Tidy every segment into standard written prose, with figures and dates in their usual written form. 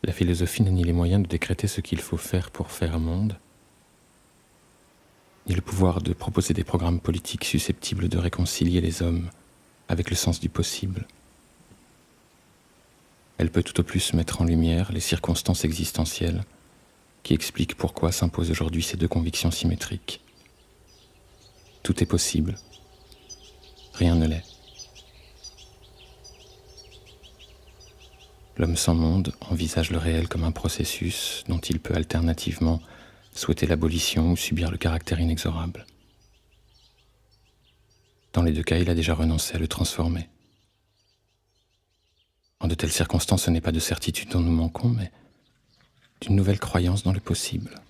La philosophie n'a ni les moyens de décréter ce qu'il faut faire pour faire un monde, ni le pouvoir de proposer des programmes politiques susceptibles de réconcilier les hommes avec le sens du possible. Elle peut tout au plus mettre en lumière les circonstances existentielles qui expliquent pourquoi s'imposent aujourd'hui ces deux convictions symétriques. Tout est possible, rien ne l'est. L'homme sans monde envisage le réel comme un processus dont il peut alternativement souhaiter l'abolition ou subir le caractère inexorable. Dans les deux cas, il a déjà renoncé à le transformer. En de telles circonstances, ce n'est pas de certitude dont nous manquons, mais d'une nouvelle croyance dans le possible.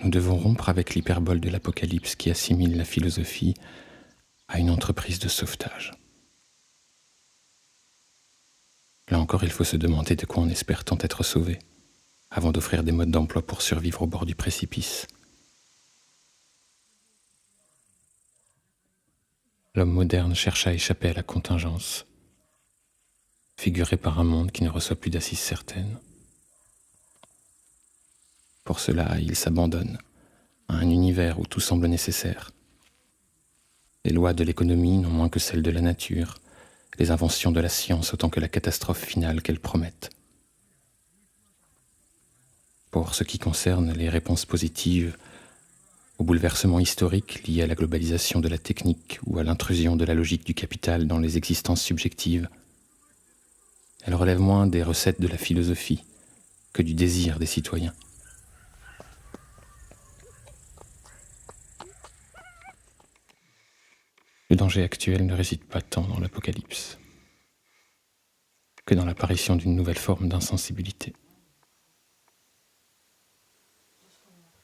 Nous devons rompre avec l'hyperbole de l'Apocalypse qui assimile la philosophie à une entreprise de sauvetage. Là encore, il faut se demander de quoi on espère tant être sauvé, avant d'offrir des modes d'emploi pour survivre au bord du précipice. L'homme moderne cherche à échapper à la contingence, figurée par un monde qui ne reçoit plus d'assises certaines. Pour cela, il s'abandonne à un univers où tout semble nécessaire. Les lois de l'économie non moins que celles de la nature, les inventions de la science autant que la catastrophe finale qu'elles promettent. Pour ce qui concerne les réponses positives aux bouleversements historiques liés à la globalisation de la technique ou à l'intrusion de la logique du capital dans les existences subjectives, elles relèvent moins des recettes de la philosophie que du désir des citoyens. Le danger actuel ne réside pas tant dans l'Apocalypse que dans l'apparition d'une nouvelle forme d'insensibilité.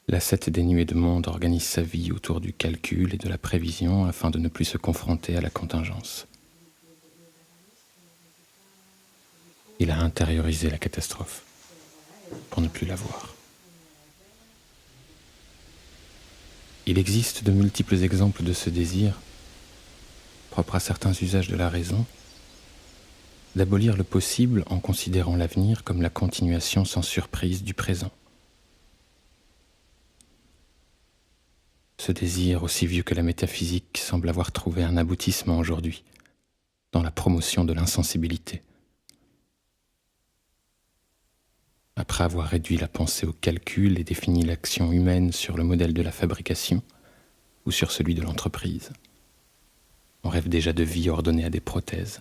L'ascète dénué de monde organise sa vie autour du calcul et de la prévision afin de ne plus se confronter à la contingence. Il a intériorisé la catastrophe pour ne plus la voir. Il existe de multiples exemples de ce désir, propre à certains usages de la raison, d'abolir le possible en considérant l'avenir comme la continuation sans surprise du présent. Ce désir, aussi vieux que la métaphysique, semble avoir trouvé un aboutissement aujourd'hui, dans la promotion de l'insensibilité. Après avoir réduit la pensée au calcul et défini l'action humaine sur le modèle de la fabrication ou sur celui de l'entreprise, on rêve déjà de vie ordonnée à des prothèses.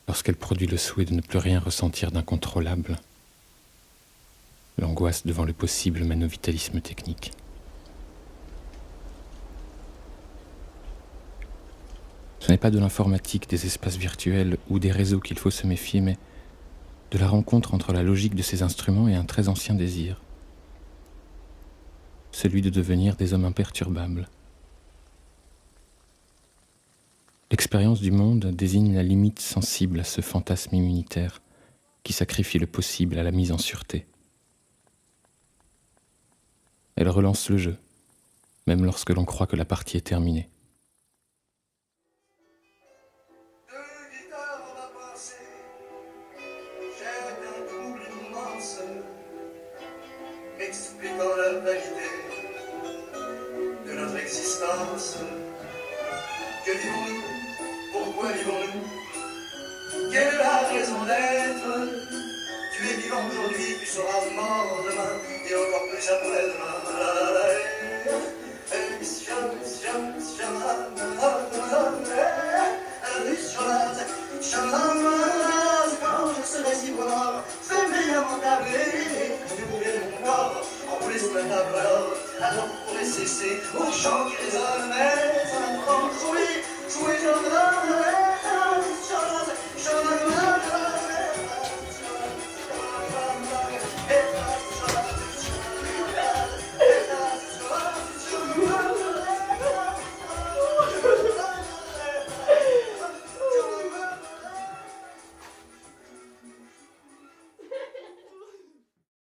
Lorsqu'elle produit le souhait de ne plus rien ressentir d'incontrôlable, l'angoisse devant le possible mène au vitalisme technique. Ce n'est pas de l'informatique, des espaces virtuels ou des réseaux qu'il faut se méfier, mais de la rencontre entre la logique de ces instruments et un très ancien désir, celui de devenir des hommes imperturbables. L'expérience du monde désigne la limite sensible à ce fantasme immunitaire qui sacrifie le possible à la mise en sûreté. Elle relance le jeu, même lorsque l'on croit que la partie est terminée. Expliquant la validité de notre existence. Que vivons-nous? Pourquoi vivons-nous? Quelle est la raison d'être? Tu es vivant aujourd'hui, tu seras mort demain, et encore plus après-demain. Quand je serai si voir, fais-moi m'entabler. Mon corps, en plus de ta valeur, alors pourrait cesser au chant qui résonne, mais ça m'apprend jouer, jouer, jouer,